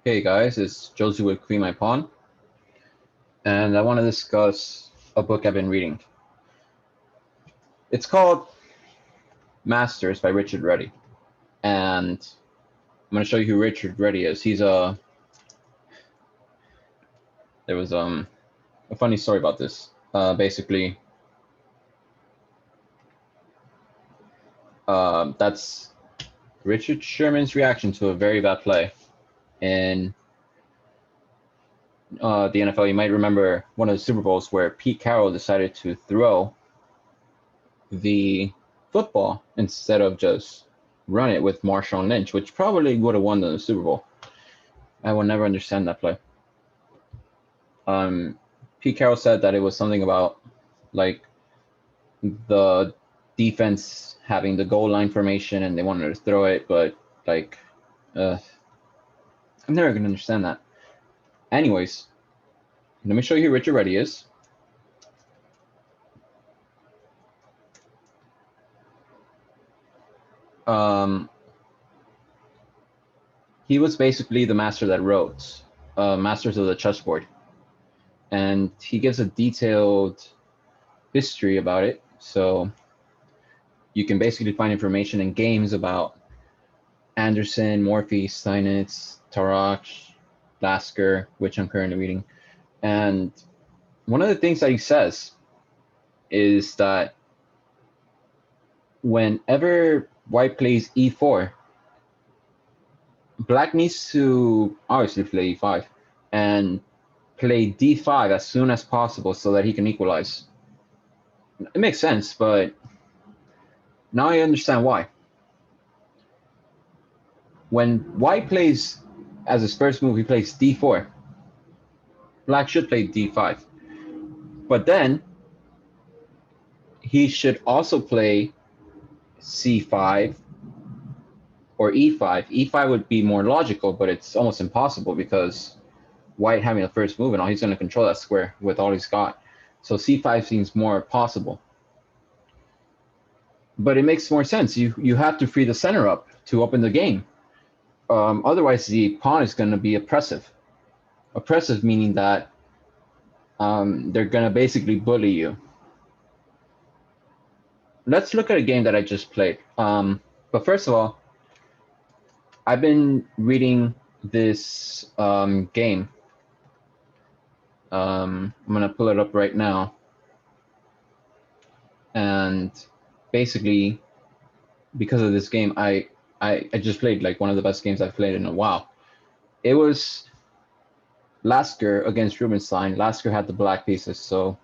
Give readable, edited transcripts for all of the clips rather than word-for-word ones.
Hey guys, it's Josie with Queen My Pawn, and I want to discuss a book I've been reading. It's called Masters by Richard Reti, and I'm going to show you who Richard Reti is. There was a funny story about this. Basically, that's Richard Sherman's reaction to a very bad play in the NFL. You might remember one of the Super Bowls where Pete Carroll decided to throw the football instead of just run it with Marshawn Lynch, which probably would have won the Super Bowl. I will never understand that play. Pete Carroll said that it was something about like the defense having the goal line formation and they wanted to throw it, but like I'm never gonna understand that. Anyways, let me show you who Richard Reti is. He was basically the master that wrote Masters of the Chessboard, and he gives a detailed history about it. So you can basically find information in games about Anderson, Morphy, Steinitz, Tarak, Lasker, which I'm currently reading. And one of the things that he says is that whenever white plays e4, black needs to obviously play e5 and play d5 as soon as possible so that he can equalize. It makes sense, but now I understand why. When white plays as his first move, he plays d4. Black should play d5. But then he should also play c5 or e5. e5 would be more logical, but it's almost impossible because white having the first move and all, he's going to control that square with all he's got. So c5 seems more possible. But it makes more sense. You have to free the center up to open the game. Otherwise, the pawn is going to be oppressive. Oppressive meaning that they're going to basically bully you. Let's look at a game that I just played. But first of all, I've been reading this game. I'm going to pull it up right now. And basically, because of this game, I just played like one of the best games I've played in a while. It was Lasker against Rubinstein. Lasker had the black pieces, so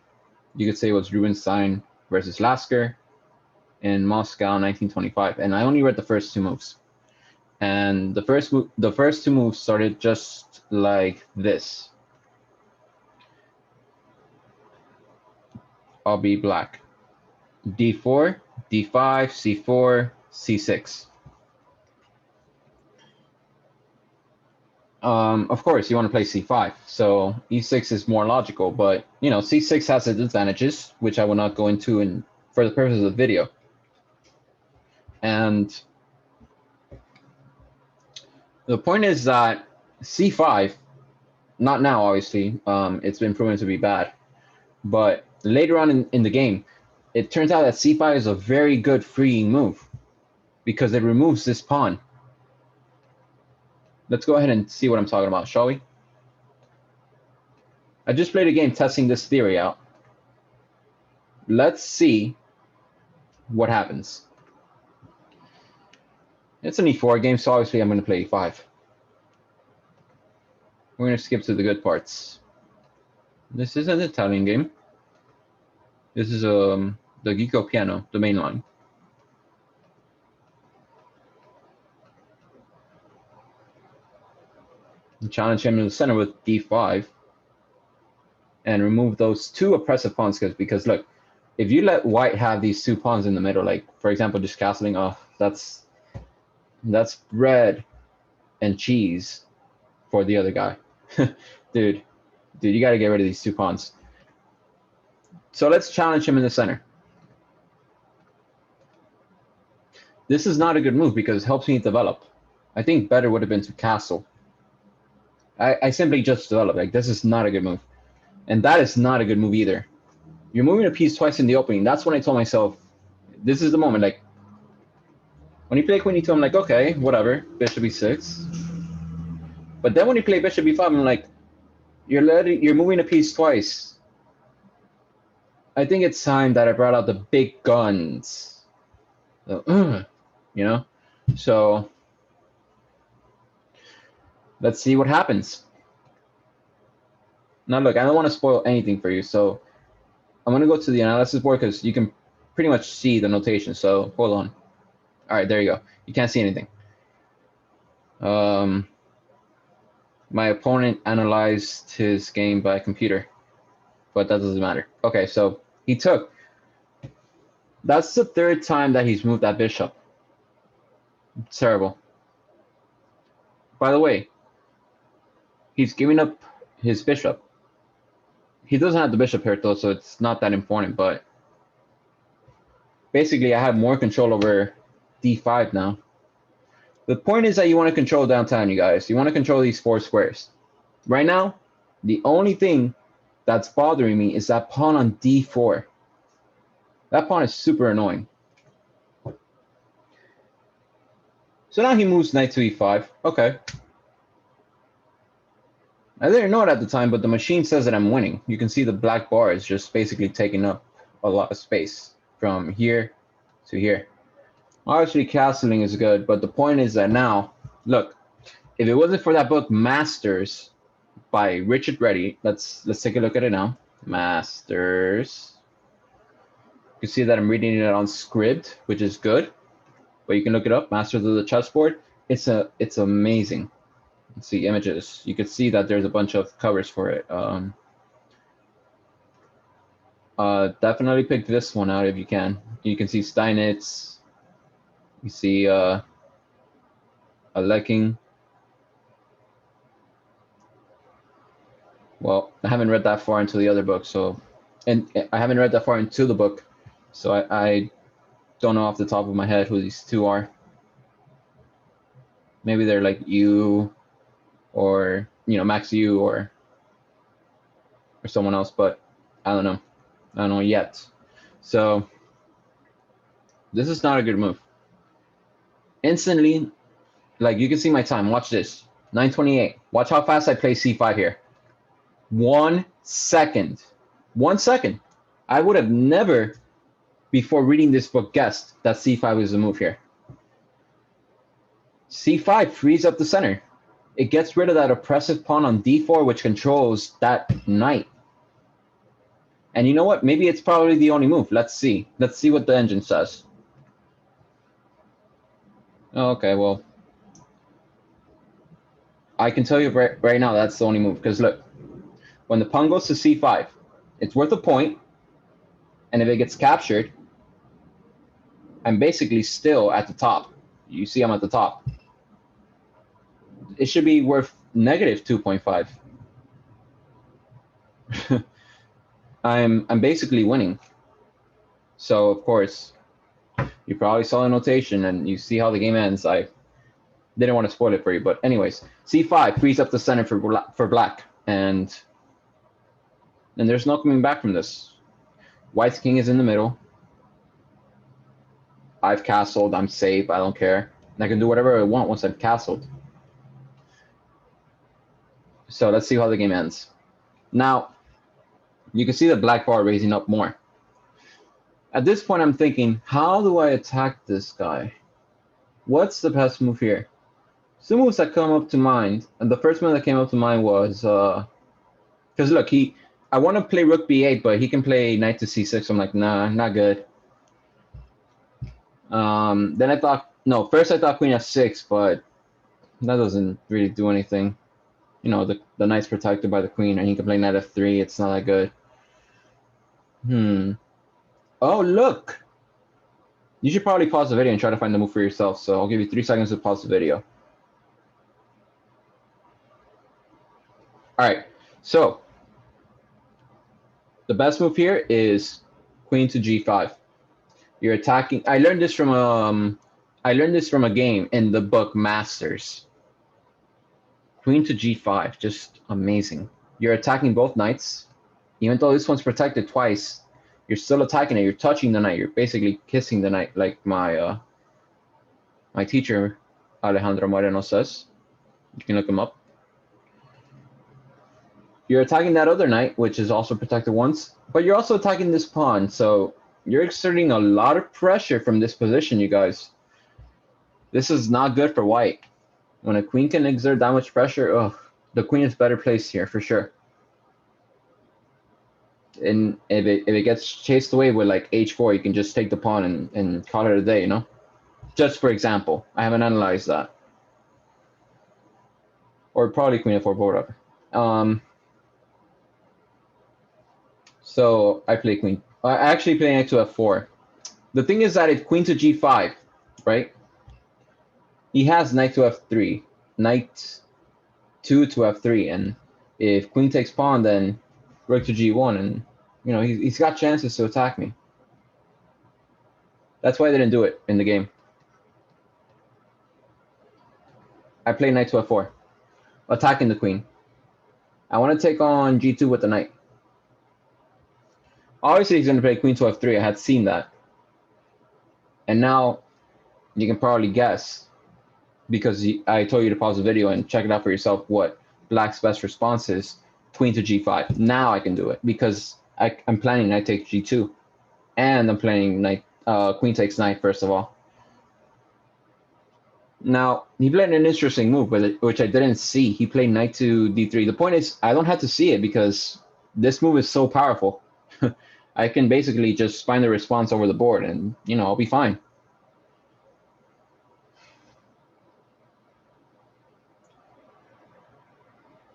you could say it was Rubinstein versus Lasker in Moscow, 1925. And I only read the first two moves. And the first two moves started just like this. I'll be black. D4, D5, C4, C6. Of course, you want to play C5, so E6 is more logical, but you know, C6 has its advantages, which I will not go into for the purpose of the video. And the point is that C5, not now, obviously, it's been proven to be bad, but later on in the game, it turns out that C5 is a very good freeing move because it removes this pawn. Let's go ahead and see what I'm talking about, shall we? I just played a game testing this theory out. Let's see what happens. It's an E4 game, so obviously I'm going to play E5. We're going to skip to the good parts. This is an Italian game. This is the Gecko piano, the main line. Challenge him in the center with D5 and remove those two oppressive pawns because look, if you let white have these two pawns in the middle, like for example just castling, oh, that's bread and cheese for the other guy. dude, you got to get rid of these two pawns. So let's challenge him in the center. This is not a good move because it helps me develop. I think better would have been to castle. I simply just developed. Like, this is not a good move. And that is not a good move either. You're moving a piece twice in the opening. That's when I told myself, this is the moment. Like, when you play queen e2, I'm like, okay, whatever, bishop e6. But then when you play bishop e5, I'm like, you're moving a piece twice. I think it's time that I brought out the big guns. You know? So let's see what happens. Now look, I don't want to spoil anything for you, so I'm gonna go to the analysis board because you can pretty much see the notation. So hold on. All right, there you go. You can't see anything. My opponent analyzed his game by computer, but that doesn't matter. Okay, so he took. That's the third time that he's moved that bishop. It's terrible. By the way, he's giving up his bishop. He doesn't have the bishop here though, so it's not that important, but basically I have more control over d5 now. The point is that you want to control downtown, you guys. You want to control these 4 squares. Right now, the only thing that's bothering me is that pawn on d4. That pawn is super annoying. So now he moves knight to e5. Okay. I didn't know it at the time, but the machine says that I'm winning. You can see the black bar is just basically taking up a lot of space from here to here. Obviously, castling is good, but the point is that now, look, if it wasn't for that book, Masters, by Richard Reti, let's take a look at it now. Masters. You can see that I'm reading it on Scribd, which is good, but you can look it up. Masters of the Chessboard. It's amazing. Let's see images. You can see that there's a bunch of covers for it. Definitely pick this one out if you can. You can see Steinitz. You see Aleking. Well, I haven't read that far into the other book, so, and I haven't read that far into the book, so I don't know off the top of my head who these two are. Maybe they're like you, or Max you, or someone else, but I don't know. I don't know yet. So this is not a good move. Instantly, like you can see my time. Watch this. 9:28. Watch how fast I play c5 here. 1 second. 1 second. I would have never, before reading this book, guessed that c5 is the move here. c5 frees up the center. It gets rid of that oppressive pawn on d4, which controls that knight. And you know what? Maybe it's probably the only move. Let's see. Let's see what the engine says. Okay, well, I can tell you right now that's the only move. Because look, when the pawn goes to c5, it's worth a point. And if it gets captured, I'm basically still at the top. You see I'm at the top. It should be worth negative 2.5. I'm basically winning. So of course, you probably saw the notation and you see how the game ends. I didn't want to spoil it for you, but anyways, c5 frees up the center for black, and there's no coming back from this. White's king is in the middle. I've castled. I'm safe. I don't care. And I can do whatever I want once I've castled. So let's see how the game ends. Now, you can see the black bar raising up more. At this point, I'm thinking, how do I attack this guy? What's the best move here? Some moves that come up to mind, and the first one that came up to mind was, because look, I want to play rook b8, but he can play knight to c6. So I'm like, nah, not good. Then I thought, no, first I thought queen f6, but that doesn't really do anything. The knight's protected by the queen, and he can play knight f3. It's not that good. Oh, look! You should probably pause the video and try to find the move for yourself. So I'll give you 3 seconds to pause the video. All right, so the best move here is queen to g5. You're attacking. I learned this from a game in the book Masters. Queen to g5, just amazing. You're attacking both knights. Even though this one's protected twice, you're still attacking it. You're touching the knight. You're basically kissing the knight, like my my teacher, Alejandro Moreno, says. You can look him up. You're attacking that other knight, which is also protected once, but you're also attacking this pawn, so you're exerting a lot of pressure from this position, you guys. This is not good for white. When a queen can exert that much pressure, ugh, the queen is better placed here for sure. And if it gets chased away with like h4, you can just take the pawn and call it a day, you know? Just for example, I haven't analyzed that. Or probably queen f4, whatever. So I play queen. I actually play knight to f4. The thing is that if queen to g5, right? He has knight to f3, knight 2 to f3, and if queen takes pawn, then rook to g1, and you know he's got chances to attack me. That's why I didn't do it in the game. I play knight to f4, attacking the queen. I want to take on g2 with the knight. Obviously, he's going to play queen to f3. I had seen that. And now you can probably guess, because I told you to pause the video and check it out for yourself, what black's best response is. Queen to g5. Now I can do it because I'm planning knight takes g2. And I'm planning knight, queen takes knight, first of all. Now, he played an interesting move, which I didn't see. He played knight to d3. The point is, I don't have to see it because this move is so powerful. I can basically just find the response over the board and, you know, I'll be fine.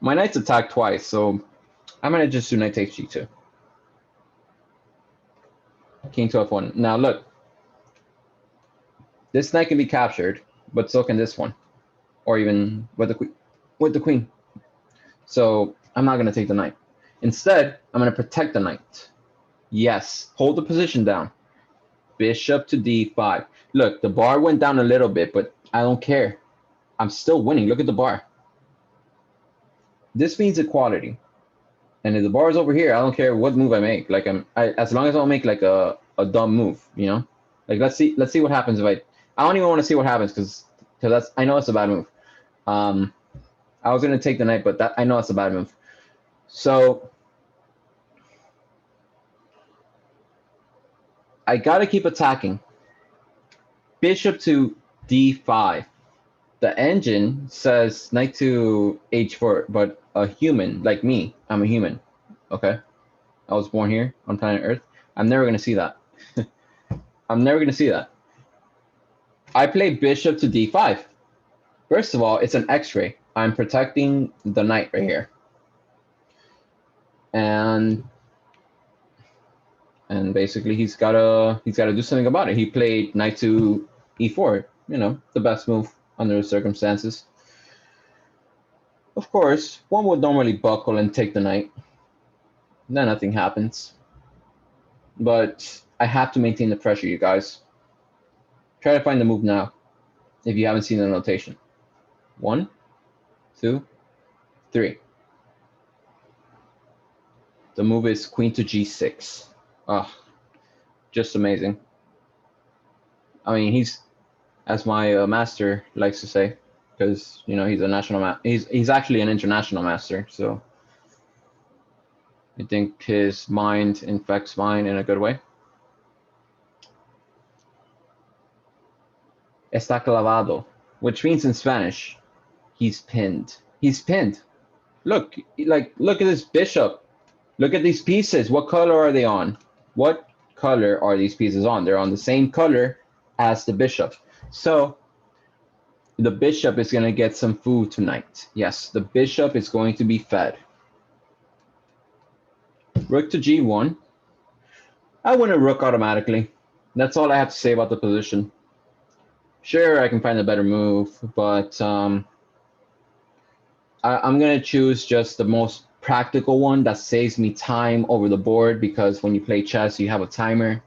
My knight's attacked twice, so I'm going to just do knight takes g2. King to f1. Now, look. This knight can be captured, but so can this one. Or even with the queen. So I'm not going to take the knight. Instead, I'm going to protect the knight. Yes, hold the position down. Bishop to d5. Look, the bar went down a little bit, but I don't care. I'm still winning. Look at the bar. This means equality. And if the bar is over here, I don't care what move I make. Like as long as I don't make like a dumb move, you know? Like let's see what happens if I don't even want to see what happens because I know it's a bad move. I was gonna take the knight, but I know it's a bad move. So I gotta keep attacking. Bishop to d5. The engine says knight to h4, but a human like me, I'm a human. Okay, I was born here on planet Earth. I'm never gonna see that. I'm never gonna see that. I play bishop to d5. First of all, it's an X-ray. I'm protecting the knight right here, and basically he's gotta do something about it. He played knight to e4. You know, the best move under the circumstances. Of course, one would normally buckle and take the knight. Then nothing happens. But I have to maintain the pressure, you guys. Try to find the move now, if you haven't seen the notation. 1, 2, 3. The move is queen to g6. Ah, just amazing. I mean, he's, as my master likes to say, because you know he's a national he's actually an international master, so I think his mind infects mine in a good way. Está clavado, which means in Spanish, he's pinned. He's pinned. Look at this bishop. Look at these pieces. What color are they on? What color are these pieces on? They're on the same color as the bishop. So the bishop is going to get some food tonight. Yes, the bishop is going to be fed. Rook to g1. I win a rook automatically. That's all I have to say about the position. Sure, I can find a better move, but I'm going to choose just the most practical one that saves me time over the board, because when you play chess, you have a timer.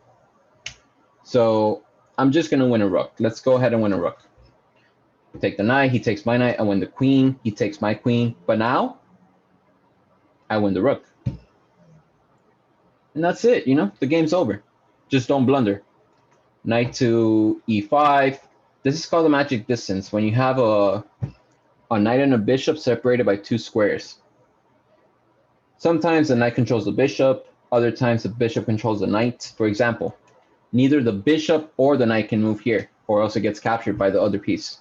So I'm just going to win a rook. Let's go ahead and win a rook. Take the knight, he takes my knight. I win the queen, he takes my queen. But now, I win the rook. And that's it, you know? The game's over. Just don't blunder. Knight to e5. This is called the magic distance, when you have a knight and a bishop separated by 2 squares. Sometimes the knight controls the bishop, other times the bishop controls the knight. For example, neither the bishop or the knight can move here, or else it gets captured by the other piece.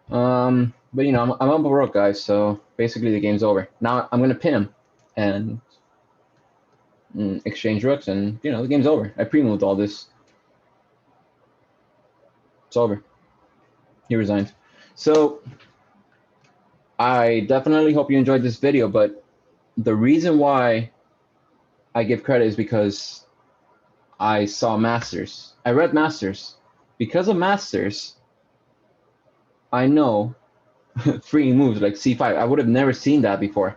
But you know, I'm up a rook, guys, so basically the game's over. Now I'm gonna pin him and exchange rooks, and you know, the game's over. I pre-moved all this. It's over. He resigned. So I definitely hope you enjoyed this video, but the reason why I give credit is because I saw Masters. I read Masters. Because of Masters, I know free moves like c5. I would have never seen that before.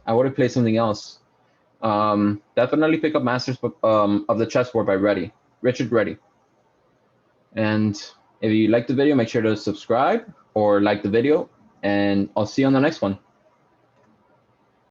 I would have played something else. Definitely pick up Masters of the Chessboard by Reti, Richard Reti. And if you like the video, make sure to subscribe or like the video, and I'll see you on the next one.